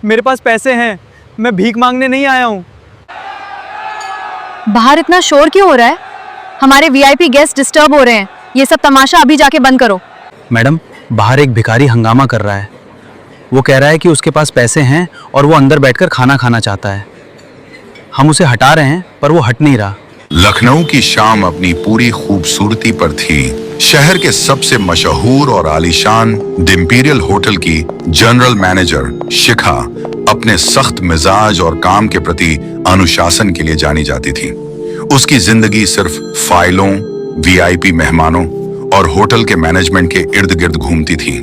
मेरे पास पैसे हैं, मैं भीख मांगने नहीं आया हूँ। बाहर इतना शोर क्यों हो रहा है? हमारे वीआईपी गेस्ट डिस्टर्ब हो रहे हैं। ये सब तमाशा अभी जाके बंद करो। मैडम, बाहर एक भिखारी हंगामा कर रहा है। वो कह रहा है कि उसके पास पैसे हैं और वो अंदर बैठकर खाना खाना चाहता है। हम उसे हटा रहे हैं पर वो हट नहीं रहा। लखनऊ की शाम अपनी पूरी खूबसूरती पर थी। शहर के सबसे मशहूर और आलीशान द इंपीरियल होटल की जनरल मैनेजर शिखा अपने सख्त मिजाज और काम के प्रति अनुशासन के लिए जानी जाती थी। उसकी जिंदगी सिर्फ फाइलों, वीआईपी मेहमानों और होटल के मैनेजमेंट के इर्द गिर्द घूमती थी।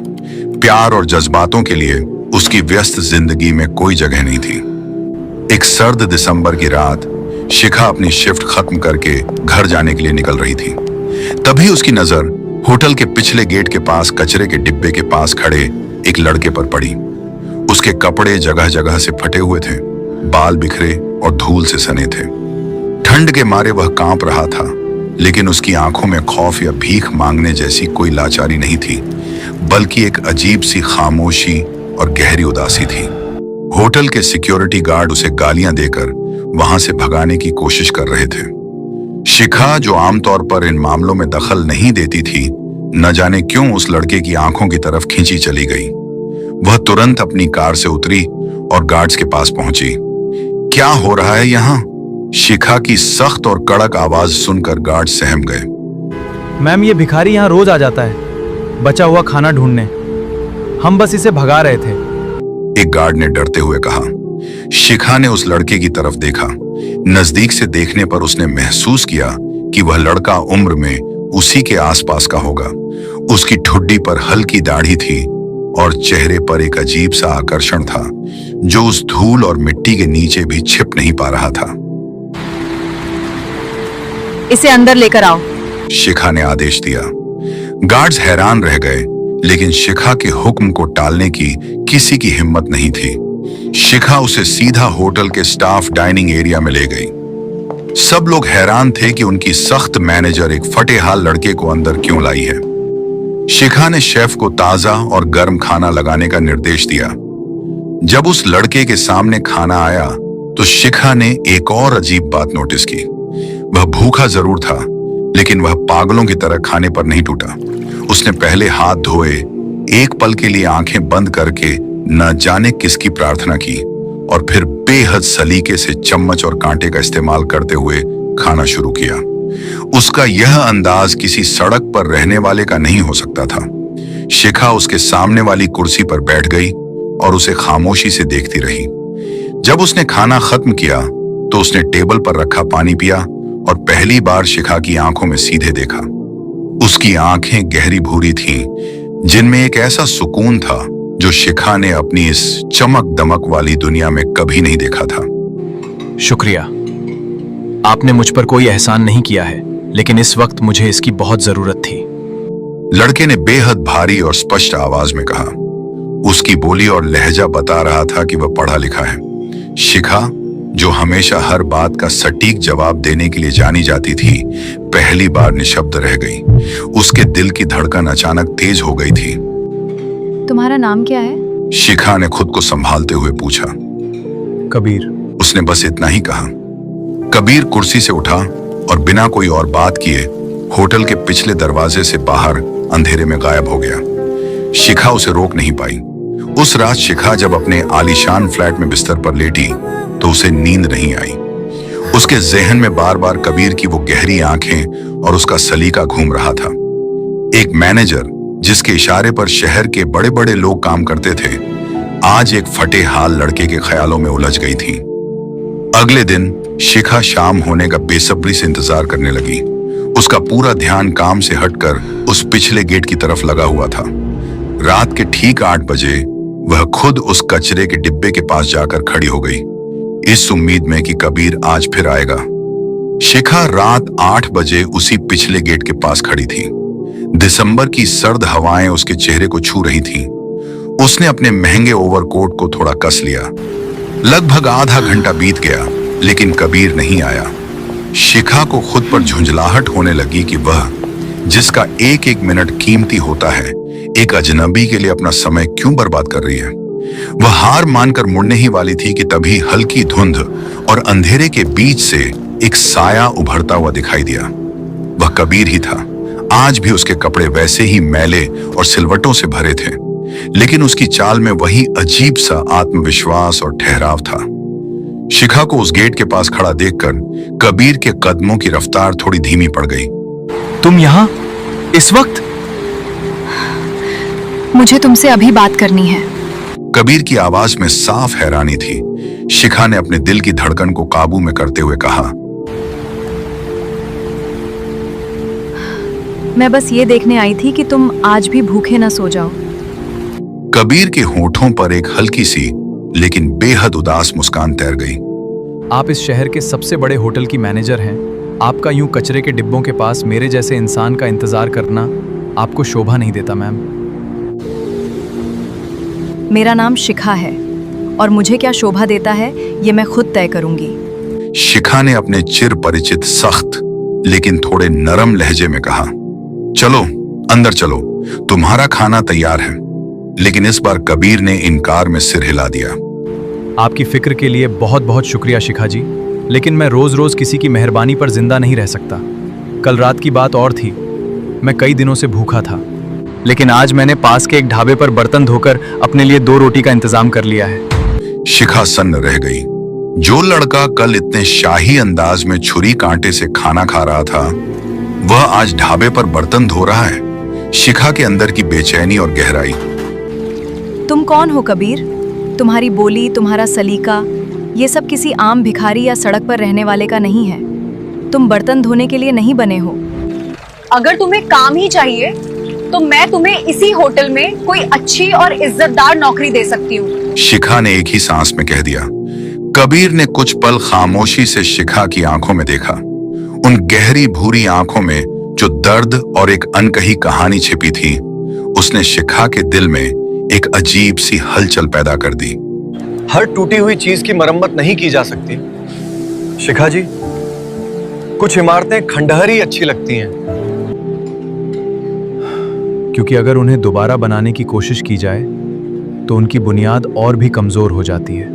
प्यार और जज्बातों के लिए उसकी व्यस्त जिंदगी में कोई जगह नहीं थी। एक सर्द दिसंबर की रात शिखा अपनी शिफ्ट खत्म करके घर जाने के लिए निकल रही थी। तभी उसकी नजर होटल के पिछले गेट के पास कचरे के डिब्बे के पास खड़े एक लड़के पर पड़ी। उसके कपड़े जगह जगह से फटे हुए थे, बाल बिखरे और धूल से सने थे। ठंड के मारे वह कांप रहा था, लेकिन उसकी आंखों में खौफ या भीख मांगने जैसी कोई लाचारी नहीं थी, बल्कि एक अजीब सी खामोशी और गहरी उदासी थी। होटल के सिक्योरिटी गार्ड उसे गालियां देकर वहां से भगाने की कोशिश कर रहे थे। शिखा, जो आमतौर पर इन मामलों में दखल नहीं देती थी, न जाने क्यों उस लड़के की आंखों की तरफ खींची चली गई। वह तुरंत अपनी कार से उतरी और गार्ड्स के पास पहुंची। क्या हो रहा है यहाँ? शिखा की सख्त और कड़क आवाज सुनकर गार्ड सहम गए। मैम, ये भिखारी यहाँ रोज आ जाता है बचा हुआ खाना ढूंढने। हम बस इसे भगा रहे थे। एक गार्ड ने डरते हुए कहा। शिखा ने उस लड़के की तरफ देखा। नजदीक से देखने पर उसने महसूस किया कि वह लड़का उम्र में उसी के आसपास का होगा। उसकी ठुड्डी पर हल्की दाढ़ी थी और चेहरे पर एक अजीब सा आकर्षण था, जो उस धूल और मिट्टी के नीचे भी छिप नहीं पा रहा था। इसे अंदर लेकर आओ, शिखा ने आदेश दिया। गार्ड्स हैरान रह गए, लेकिन शिखा के हुक्म को टालने की किसी की हिम्मत नहीं थी। शिखा उसे सीधा होटल के स्टाफ डाइनिंग एरिया में ले गई। सब लोग हैरान थे कि उनकी सख्त मैनेजर एक फटेहाल लड़के को अंदर क्यों लाई है। शिखा ने शेफ को ताजा और गर्म खाना लगाने का निर्देश दिया। जब उस लड़के के सामने खाना आया तो शिखा ने एक और अजीब बात नोटिस की। वह भूखा जरूर था, लेकिन वह पागलों की तरह खाने पर नहीं टूटा। उसने पहले हाथ धोए, एक पल के लिए आंखें बंद करके न जाने किसकी प्रार्थना की, और फिर बेहद सलीके से चम्मच और कांटे का इस्तेमाल करते हुए खाना शुरू किया। उसका यह अंदाज किसी सड़क पर रहने वाले का नहीं हो सकता था। शिखा उसके सामने वाली कुर्सी पर बैठ गई और उसे खामोशी से देखती रही। जब उसने खाना खत्म किया तो उसने टेबल पर रखा पानी पिया और पहली बार शिखा की आंखों में सीधे देखा। उसकी आंखें गहरी भूरी थीं, जिनमें एक ऐसा सुकून था जो शिखा ने अपनी इस चमक दमक वाली दुनिया में कभी नहीं देखा था। शुक्रिया, आपने मुझ पर कोई एहसान नहीं किया है, लेकिन इस वक्त मुझे इसकी बहुत जरूरत थी। लड़के ने बेहद भारी और स्पष्ट आवाज में कहा। उसकी बोली और लहजा बता रहा था कि वह पढ़ा लिखा है। शिखा, जो हमेशा हर बात का सटीक जवाब देने के लिए जानी जाती थी, पहली बार निशब्द रह गई। उसके दिल की धड़कन अचानक तेज हो गई थी। तुम्हारा नाम क्या है? शिखा ने खुद को संभालते हुए पूछा। कबीर। उसने बस इतना ही कहा। कबीर कुर्सी से उठा और बिना कोई और बात किए होटल के पिछले दरवाजे से बाहर अंधेरे में गायब हो गया। शिखा उसे रोक नहीं पाई। उस रात शिखा जब अपने आलीशान फ्लैट में बिस्तर पर लेटी तो उसे नींद नहीं आई। उसके जहन में बार बार कबीर की वो गहरी आंखें और उसका सलीका घूम रहा था। एक मैनेजर जिसके इशारे पर शहर के बड़े बड़े लोग काम करते थे, आज एक फटे हाल लड़के के ख्यालों में उलझ गई थी। अगले दिन शिखा शाम होने का बेसब्री से इंतजार करने लगी। उसका पूरा ध्यान काम से हटकर उस पिछले गेट की तरफ लगा हुआ था। रात के ठीक 8 बजे वह खुद उस कचरे के डिब्बे के पास जाकर खड़ी हो गई, इस उम्मीद में कि कबीर आज फिर आएगा। शिखा रात 8 बजे उसी पिछले गेट के पास खड़ी थी। दिसंबर की सर्द हवाएं उसके चेहरे को छू रही थीं। उसने अपने महंगे ओवरकोट को थोड़ा कस लिया। लगभग आधा घंटा बीत गया, लेकिन कबीर नहीं आया। शिखा को खुद पर झुंझलाहट होने लगी कि वह, जिसका एक एक मिनट कीमती होता है, एक अजनबी के लिए अपना समय क्यों बर्बाद कर रही है। वह हार मानकर मुड़ने ही वाली थी कि तभी हल्की धुंध और अंधेरे के बीच से एक साया उभरता हुआ दिखाई दिया। वह कबीर ही था। आज भी उसके कपड़े वैसे ही मैले और सिलवटों से भरे थे, लेकिन उसकी चाल में वही अजीब सा आत्मविश्वास और ठहराव था। शिखा को उस गेट के पास खड़ा देखकर कबीर के कदमों की रफ्तार थोड़ी धीमी पड़ गई। तुम यहाँ इस वक्त? मुझे तुमसे अभी बात करनी है। कबीर की आवाज में साफ हैरानी थी। शिखा ने अपने दिल की धड़कन को काबू में करते हुए कहा, मैं बस ये देखने आई थी कि तुम आज भी भूखे न सो जाओ। कबीर के होठों पर एक हल्की सी लेकिन बेहद उदास मुस्कान तैर गई। आप इस शहर के सबसे बड़े होटल की मैनेजर हैं। आपका यूं कचरे के डिब्बों के पास मेरे जैसे इंसान का इंतजार करना आपको शोभा नहीं देता मैम। मेरा नाम शिखा है और मुझे क्या शोभा देता है ये मैं खुद तय करूंगी। शिखा ने अपने चिर परिचित सख्त लेकिन थोड़े नरम लहजे में कहा, चलो अंदर चलो, तुम्हारा खाना तैयार है। लेकिन इस बार कबीर ने इनकार में सिर हिला दिया। आपकी फिक्र के लिए बहुत बहुत शुक्रिया शिखा जी, लेकिन मैं रोज रोज किसी की मेहरबानी पर जिंदा नहीं रह सकता। कल रात की बात और थी, मैं कई दिनों से भूखा था, लेकिन आज मैंने पास के एक ढाबे पर बर्तन धोकर अपने लिए 2 रोटी का इंतजाम कर लिया है। शिखा सन्न रह गई। जो लड़का कल इतने शाही अंदाज में छुरी कांटे से खाना खा रहा था, वह आज ढाबे पर बर्तन धो रहा है। शिखा के अंदर की बेचैनी और गहराई। तुम कौन हो कबीर? तुम्हारी बोली, तुम्हारा सलीका, ये सब किसी आम भिखारी या सड़क पर रहने वाले का नहीं है। तुम बर्तन धोने के लिए नहीं बने हो। अगर तुम्हें काम ही चाहिए तो मैं तुम्हें इसी होटल में कोई अच्छी और इज्जतदार नौकरी दे सकती हूँ। शिखा ने एक ही सांस में कह दिया। कबीर ने कुछ पल खामोशी से शिखा की आंखों में देखा। उन गहरी भूरी आंखों में जो दर्द और एक अनकही कहानी छिपी थी, उसने शिखा के दिल में एक अजीब सी हलचल पैदा कर दी। हर टूटी हुई चीज की मरम्मत नहीं की जा सकती शिखा जी। कुछ इमारतें खंडहर ही अच्छी लगती हैं, क्योंकि अगर उन्हें दोबारा बनाने की कोशिश की जाए तो उनकी बुनियाद और भी कमजोर हो जाती है।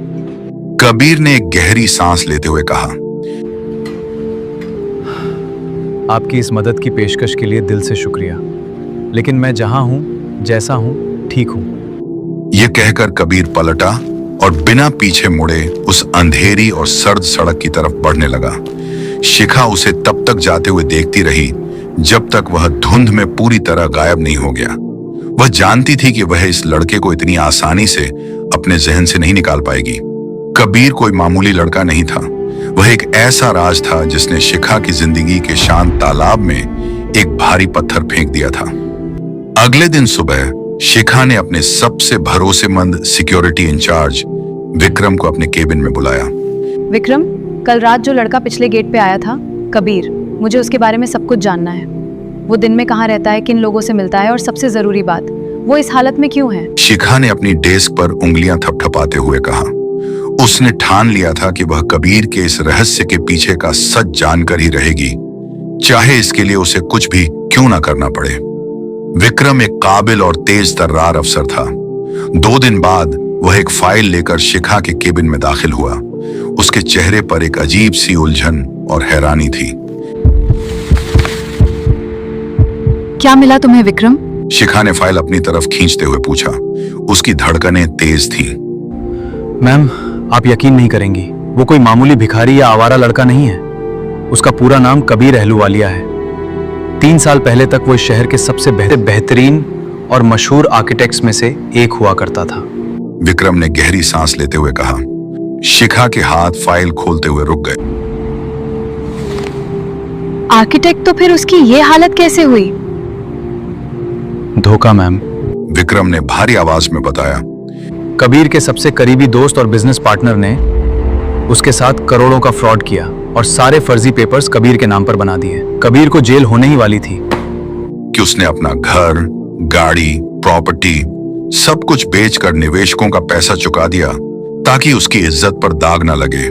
कबीर ने एक गहरी सांस लेते हुए कहा, आपकी इस मदद की पेशकश के लिए दिल से शुक्रिया, लेकिन मैं जहां हूं, जैसा हूं, ठीक हूं। यह कहकर कबीर पलटा और बिना पीछे मुड़े उस अंधेरी और सर्द सड़क की तरफ बढ़ने लगा। शिखा उसे तब तक जाते हुए देखती रही जब तक वह धुंध में पूरी तरह गायब नहीं हो गया। वह जानती थी कि वह इस लड़के को इतनी आसानी से अपने जहन से नहीं निकाल पाएगी। कबीर कोई मामूली लड़का नहीं था। वह एक ऐसा राज था जिसने शिखा की जिंदगी के शांत तालाब में एक भारी पत्थर फेंक दिया था। अगले दिन सुबह शिखा ने अपने सबसे भरोसेमंद सिक्योरिटी इंचार्ज विक्रम को अपने केबिन में बुलाया। विक्रम, कल रात जो लड़का पिछले गेट पे आया था, कबीर, मुझे उसके बारे में सब कुछ जानना है। वो दिन में कहाँ रहता है, किन लोगों से मिलता है, और सबसे जरूरी बात, वो इस हालत में क्यों है? शिखा ने अपनी डेस्क पर उंगलियां थपथपाते हुए कहा। उसने ठान लिया था कि वह कबीर के इस रहस्य के पीछे का सच जानकर ही रहेगी, चाहे इसके लिए उसे कुछ भी क्यों ना करना पड़े। विक्रम एक काबिल और तेज तर्रार अफसर था। 2 दिन बाद वह एक फाइल लेकर शिखा के केबिन में दाखिल हुआ। उसके चेहरे पर एक अजीब सी उलझन और हैरानी थी। क्या मिला तुम्हें विक्रम? शिखा ने फाइल अपनी तरफ खींचते हुए पूछा। उसकी धड़कनें तेज थीं। मैम, आप यकीन नहीं करेंगी, वो कोई मामूली भिखारी या आवारा लड़का नहीं है। उसका पूरा नाम कबीर अहलूवालिया है। 3 साल पहले तक वो इस शहर के सबसे बेहतरीन और मशहूर आर्किटेक्ट्स में से एक हुआ करता था। विक्रम ने गहरी सांस लेते हुए कहा। शिखा के हाथ फाइल खोलते हुए रुक गए। आर्किटेक्ट तो फिर उसकी ये हालत कैसे हुई? धोखा मैम, विक्रम ने भारी आवाज में बताया। कबीर के सबसे करीबी दोस्त और बिजनेस पार्टनर ने उसके साथ करोड़ों का फ्रॉड किया और सारे फर्जी पेपर्स कबीर के नाम पर बना दिए। कबीर को जेल होने ही वाली थी कि उसने अपना घर, गाड़ी, प्रॉपर्टी सब कुछ बेचकर निवेशकों का पैसा चुका दिया ताकि उसकी इज्जत पर दाग न लगे।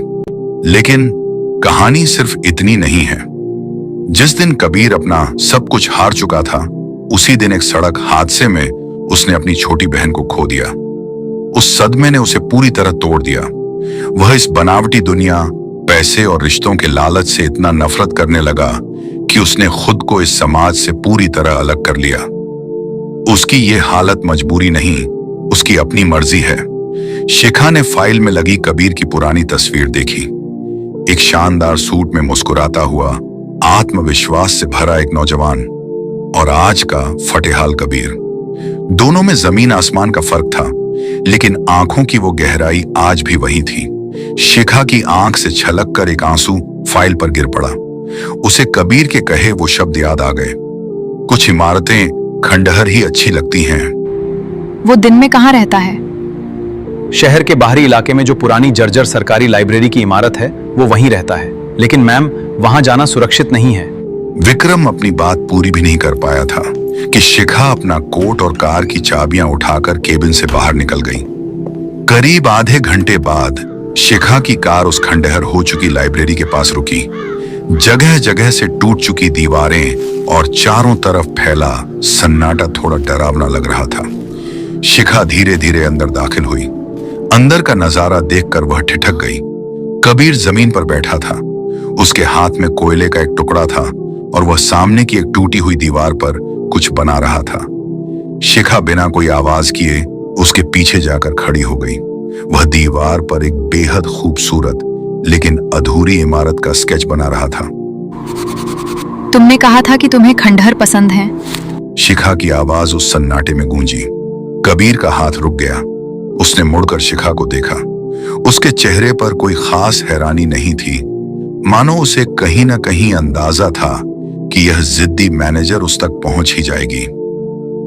लेकिन कहानी सिर्फ इतनी नहीं है। जिस दिन कबीर अपना सब कुछ हार चुका था, उसी दिन एक सड़क हादसे में उसने अपनी छोटी बहन को खो दिया। उस सदमे ने उसे पूरी तरह तोड़ दिया। वह इस बनावटी दुनिया, पैसे और रिश्तों के लालच से इतना नफरत करने लगा कि उसने खुद को इस समाज से पूरी तरह अलग कर लिया। उसकी ये हालत मजबूरी नहीं, उसकी अपनी मर्जी है। शिखा ने फाइल में लगी कबीर की पुरानी तस्वीर देखी। एक शानदार सूट में मुस्कुराता हुआ, आत्मविश्वास से भरा एक नौजवान, और आज का फटेहाल कबीर। दोनों में जमीन आसमान का फर्क था, लेकिन आंखों की वो गहराई आज भी वही थी। शिखा की आंख से छलक कर एक आंसू फाइल पर गिर पड़ा। उसे कबीर के कहे वो शब्द याद आ गए, कुछ इमारतें खंडहर ही अच्छी लगती हैं। वो दिन में कहाँ रहता है? शहर के बाहरी इलाके में जो पुरानी जर्जर सरकारी लाइब्रेरी की इमारत है, वो वहीं रहता है। लेकिन मैम, वहां जाना सुरक्षित नहीं है। विक्रम अपनी बात पूरी भी नहीं कर पाया था कि शिखा अपना कोट और कार की चाबियां उठाकर केबिन से बाहर निकल गई। करीब आधे घंटे बाद शिखा की कार उस खंडहर हो चुकी लाइब्रेरी के पास रुकी। जगह जगह से टूट चुकी दीवारें और चारों तरफ फैला सन्नाटा थोड़ा डरावना लग रहा था। शिखा धीरे धीरे अंदर दाखिल हुई। अंदर का नजारा देखकर वह ठिठक गई। कबीर जमीन पर बैठा था। उसके हाथ में कोयले का एक टुकड़ा था और वह सामने की एक टूटी हुई दीवार पर कुछ बना रहा था। शिखा बिना कोई आवाज किए उसके पीछे जाकर खड़ी हो गई। वह दीवार पर एक बेहद खूबसूरत लेकिन अधूरी इमारत का स्केच बना रहा था। तुमने कहा था कि तुम्हें खंडहर पसंद है। शिखा की आवाज उस सन्नाटे में गूंजी। कबीर का हाथ रुक गया। उसने मुड़कर शिखा को देखा। उसके चेहरे पर कोई खास हैरानी नहीं थी, मानो उसे कहीं ना कहीं अंदाजा था कि यह जिद्दी मैनेजर उस तक पहुंच ही जाएगी।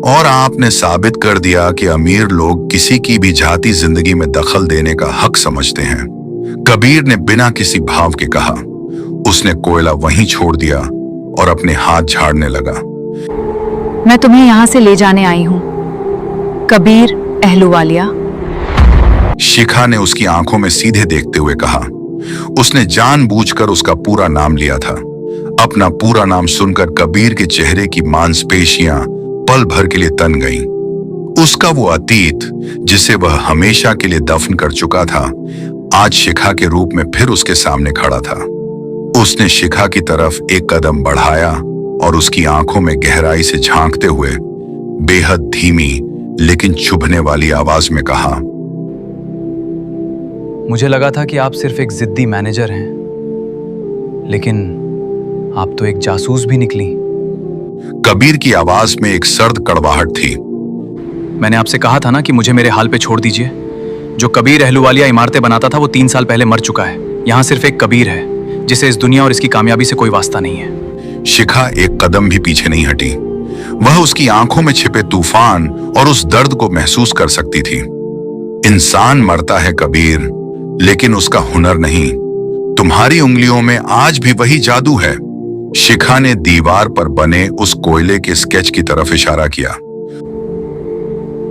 और आपने साबित कर दिया कि अमीर लोग किसी की भी जाती जिंदगी में दखल देने का हक समझते हैं, कबीर ने बिना किसी भाव के कहा। उसने कोयला वहीं छोड़ दिया और अपने हाथ झाड़ने लगा। मैं तुम्हें यहाँ से ले जाने आई हूँ, कबीर अहलूवालिया। शिखा ने उसकी आंखों में सीधे देखते हुए कहा। उसने जानबूझकर उसका पूरा नाम लिया था। अपना पूरा नाम सुनकर कबीर के चेहरे की मांसपेशियां पल भर के लिए तन गईं। उसका वो अतीत, जिसे वह हमेशा के लिए दफन कर चुका था, आज शिखा के रूप में फिर उसके सामने खड़ा था। उसने शिखा की तरफ एक कदम बढ़ाया और उसकी आंखों में गहराई से झांकते हुए बेहद धीमी लेकिन चुभने वाली आवाज में कहा, मुझे लगा था कि आप सिर्फ एक जिद्दी मैनेजर हैं, लेकिन आप तो एक जासूस भी निकली। कबीर की आवाज में एक सर्द कड़वाहट थी। मैंने आपसे कहा था ना कि मुझे मेरे हाल पे छोड़ दीजिए। जो कबीर अहलूवालिया इमारतें बनाता था वो 3 साल पहले मर चुका है। यहाँ सिर्फ एक कबीर है जिसे इस दुनिया और इसकी कामयाबी से कोई वास्ता नहीं है। शिखा एक कदम भी पीछे नहीं हटी। वह उसकी आंखों में छिपे तूफान और उस दर्द को महसूस कर सकती थी। इंसान मरता है कबीर, लेकिन उसका हुनर नहीं। तुम्हारी उंगलियों में आज भी वही जादू है। शिखा ने दीवार पर बने उस कोयले के स्केच की तरफ इशारा किया।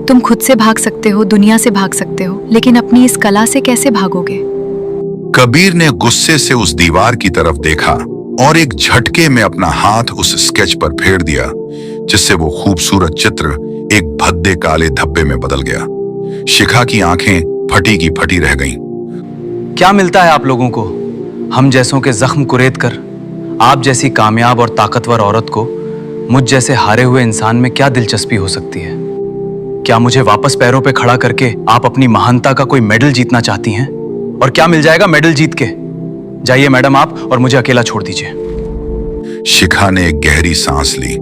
तुम खुद से भाग सकते हो, दुनिया से भाग सकते हो, लेकिन अपनी इस कला से कैसे भागोगे? कबीर ने गुस्से से उस दीवार की तरफ देखा और एक झटके में अपना हाथ उस स्केच पर फेर दिया, जिससे वो खूबसूरत चित्र एक भद्दे काले धब्बे में बदल गया। शिखा की आंखें फटी की फटी रह गईं। क्या मिलता है आप लोगों को? हम जैसों के जख्म कुरेद कर आप जैसी कामयाब और ताकतवर औरत को मुझ जैसे हारे हुए इंसान में क्या दिलचस्पी हो सकती है? क्या मुझे वापस पैरों पे खड़ा करके आप अपनी महानता का कोई मेडल जीतना चाहती हैं? और क्या मिल जाएगा मेडल जीत के? जाइए मैडम आप, और मुझे अकेला छोड़ दीजिए। शिखा ने एक गहरी सांस ली।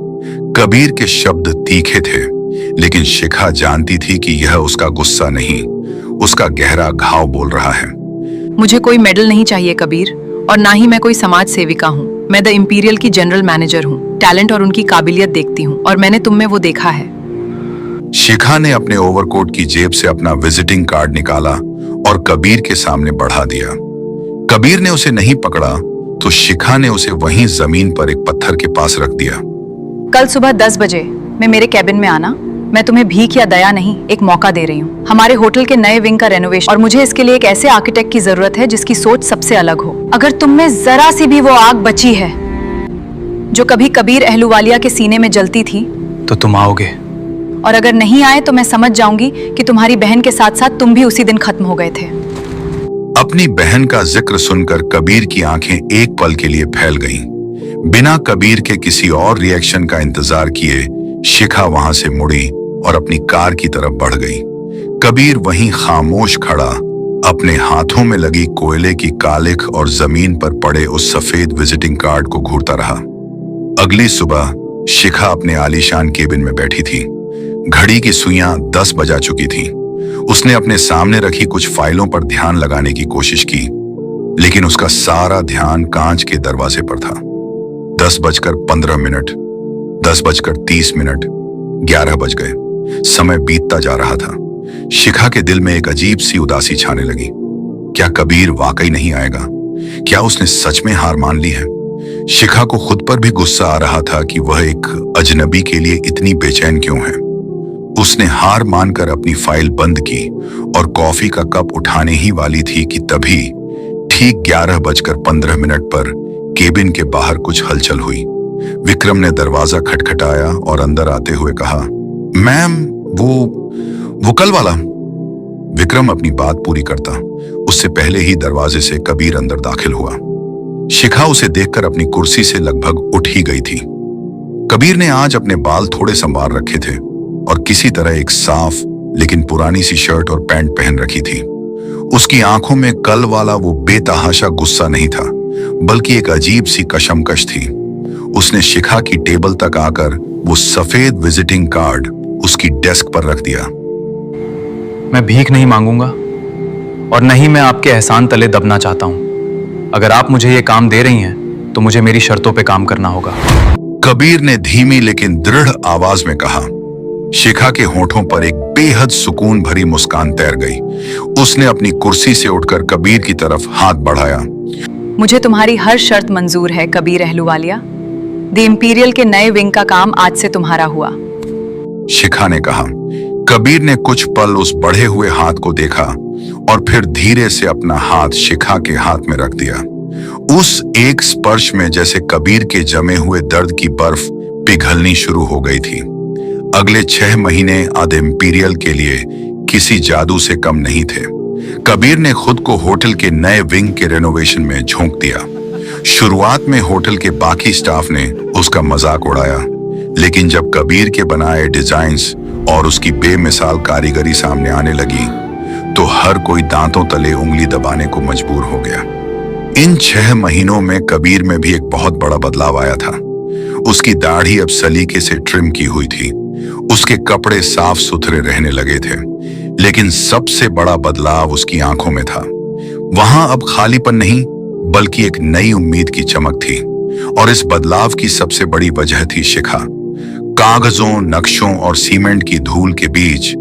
कबीर के शब्द तीखे थे, लेकिन शिखा जानती थी कि यह उसका गुस्सा नहीं, उसका गहरा घाव बोल रहा है। मुझे कोई मेडल नहीं चाहिए कबीर, और ना ही मैं कोई समाज सेविका हूँ। मैं द इंपीरियल की जनरल मैनेजर हूँ। टैलेंट और उनकी काबिलियत देखती हूँ, और मैंने तुम में वो देखा है। शिखा ने अपने ओवरकोट की जेब से अपना विजिटिंग कार्ड निकाला और कबीर के सामने बढ़ा दिया। कबीर ने उसे नहीं पकड़ा तो शिखा ने उसे वहीं जमीन पर एक पत्थर के पास रख दिया। कल सुबह 10 बजे मैं मेरे कैबिन में आना। मैं तुम्हें भीख या दया नहीं, एक मौका दे रही हूँ। हमारे होटल के नए विंग का रेनोवेशन, और मुझे इसके लिए एक ऐसे आर्किटेक्ट की जरूरत है जिसकी सोच सबसे अलग हो। अगर तुम में जरा सी भी वो आग बची है जो कभी कबीर अहलूवालिया के सीने में जलती थी, तो तुम आओगे और अगर नहीं आए तो मैं समझ जाऊंगी कि तुम्हारी बहन के साथ साथ तुम भी उसी दिन खत्म हो गए थे। अपनी बहन का जिक्र सुनकर कबीर की आंखें एक पल के लिए फैल गईं। बिना कबीर के किसी और रिएक्शन का इंतजार किए शिखा वहां से मुड़ी और अपनी कार की तरफ बढ़ गई। कबीर वहीं खामोश खड़ा अपने हाथों में लगी कोयले की कालिख और जमीन पर पड़े उस सफेद विजिटिंग कार्ड को घूरता रहा। अगली सुबह शिखा अपने आलीशान केबिन में बैठी थी। घड़ी की सुइयां 10 बजा चुकी थीं। उसने अपने सामने रखी कुछ फाइलों पर ध्यान लगाने की कोशिश की, लेकिन उसका सारा ध्यान कांच के दरवाजे पर था। 10:15, 10:30, 11 बज गए। समय बीतता जा रहा था। शिखा के दिल में एक अजीब सी उदासी छाने लगी। क्या कबीर वाकई नहीं आएगा? क्या उसने सच में हार मान ली है? शिखा को खुद पर भी गुस्सा आ रहा था कि वह एक अजनबी के लिए इतनी बेचैन क्यों है। उसने हार मानकर अपनी फाइल बंद की और कॉफी का कप उठाने ही वाली थी कि तभी ठीक 11:15 पर केबिन के बाहर कुछ हलचल हुई। विक्रम ने दरवाजा खटखटाया और अंदर आते हुए कहा, मैम, वो कल वाला। विक्रम अपनी बात पूरी करता उससे पहले ही दरवाजे से कबीर अंदर दाखिल हुआ। शिखा उसे देखकर अपनी कुर्सी से लगभग उठ ही गई थी। कबीर ने आज अपने बाल थोड़े संवार रखे थे और किसी तरह एक साफ लेकिन पुरानी सी शर्ट और पैंट पहन रखी थी। उसकी आंखों में कल वाला वो बेतहाशा गुस्सा नहीं था, बल्कि एक अजीब सी कशमकश थी। उसने शिखा की टेबल तक आकर वो सफेद विजिटिंग कार्ड उसकी डेस्क पर रख दिया। मैं भीख नहीं मांगूंगा और न ही मैं आपके एहसान तले दबना चाहता हूं। अगर आप मुझे ये काम दे रही हैं तो मुझे मेरी शर्तों पे काम करना होगा। कबीर ने धीमी लेकिन दृढ़ आवाज में कहा। शिखा के होठों पर एक बेहद सुकून भरी मुस्कान तैर गई। उसने अपनी कुर्सी से उठकर कबीर की तरफ हाथ बढ़ाया। मुझे तुम्हारी हर शर्त मंजूर है कबीर अहलूवालिया। द इंपीरियल के नए विंग का काम आज से तुम्हारा हुआ। शिखा ने कहा। कबीर ने कुछ पल उस बढ़े हुए हाथ को देखा और फिर धीरे से अपना हाथ शिखा के हाथ में रख दिया। उस एक स्पर्श में जैसे कबीर के जमे हुए दर्द की बर्फ पिघलनी शुरू हो गई थी। अगले 6 महीने आद इंपीरियल के लिए किसी जादू से कम नहीं थे। कबीर ने खुद को होटल के नए विंग के रेनोवेशन में झोंक दिया। शुरुआत में होटल के बाकी स्टाफ ने उसका मजाक उड़ाया, लेकिन जब कबीर के बनाए डिजाइन्स और उसकी बेमिसाल कारीगरी सामने आने लगी तो हर कोई दांतों तले उंगली दबाने को मजबूर हो गया। इन 6 महीनों में कबीर में भी एक बहुत बड़ा बदलाव आया था। उसकी दाढ़ी अब सलीके से ट्रिम की हुई थी। उसके कपड़े साफ सुथरे रहने लगे थे, लेकिन सबसे बड़ा बदलाव उसकी आंखों में था। वहां अब खालीपन नहीं बल्कि एक नई उम्मीद की चमक थी, और इस बदलाव की सबसे बड़ी वजह थी शिखा। कागजों, नक्शों और सीमेंट की धूल के बीच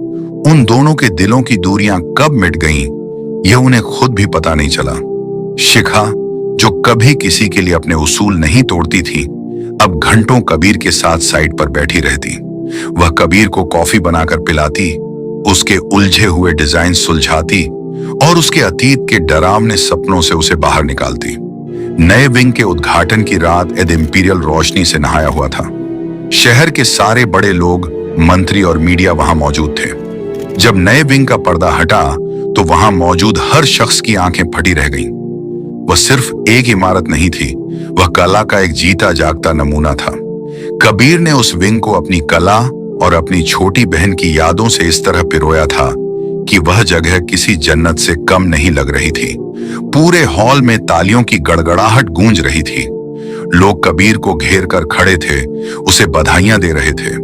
उन दोनों के दिलों की दूरियां कब मिट गईं, यह उन्हें खुद भी पता नहीं चला। शिखा, जो कभी किसी के लिए अपने उसूल नहीं तोड़ती थी, अब घंटों कबीर के साथ साइड पर बैठी रहती। वह कबीर को कॉफी बनाकर पिलाती, उसके उलझे हुए डिजाइन सुलझाती और उसके अतीत के डरावने सपनों से उसे बाहर निकालती। नए विंग के उद्घाटन की रात एद इंपीरियल रोशनी से नहाया हुआ था। शहर के सारे बड़े लोग, मंत्री और मीडिया वहां मौजूद थे। जब नए विंग का पर्दा हटा तो वहां मौजूद हर शख्स की आंखें फटी रह गईं। वह सिर्फ एक इमारत नहीं थी, वह कला का एक जीता जागता नमूना था। कबीर ने उस विंग को अपनी कला और अपनी छोटी बहन की यादों से इस तरह पिरोया था कि वह जगह किसी जन्नत से कम नहीं लग रही थी। पूरे हॉल में तालियों की गड़गड़ाहट गूंज रही थी। लोग कबीर को घेर कर खड़े थे, उसे बधाइयां दे रहे थे,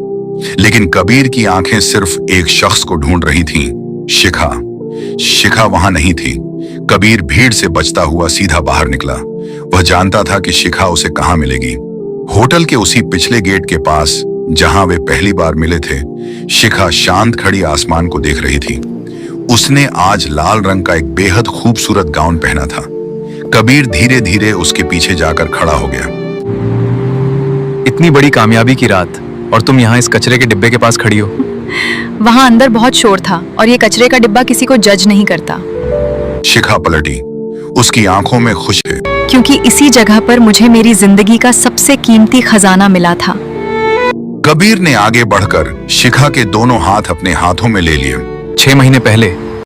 लेकिन कबीर की आंखें सिर्फ एक शख्स को ढूंढ रही थीं, शिखा। शिखा वहां नहीं थी। कबीर भीड़ से बचता हुआ सीधा बाहर निकला। वह जानता था कि शिखा उसे कहां मिलेगी। होटल के उसी पिछले गेट के पास जहां वे पहली बार मिले थे, शिखा शांत खड़ी आसमान को देख रही थी। उसने आज लाल रंग का एक बेहद खूबसूरत गाउन पहना था। कबीर धीरे धीरे उसके पीछे जाकर खड़ा हो गया। इतनी बड़ी कामयाबी की रात और तुम यहाँ इस कचरे के डिब्बे के पास खड़ी हो। वहां अंदर बहुत शोर था और ये कचरे का डिब्बा किसी को जज नहीं करता। शिखा पलटी। उसकी आंखों में खुश है, क्योंकि इसी जगह पर मुझे मेरी जिंदगी का सबसे कीमती खजाना मिला था। कबीर ने आगे बढ़कर शिखा के दोनों हाथ अपने हाथों में ले लिए। 6 महीने पहले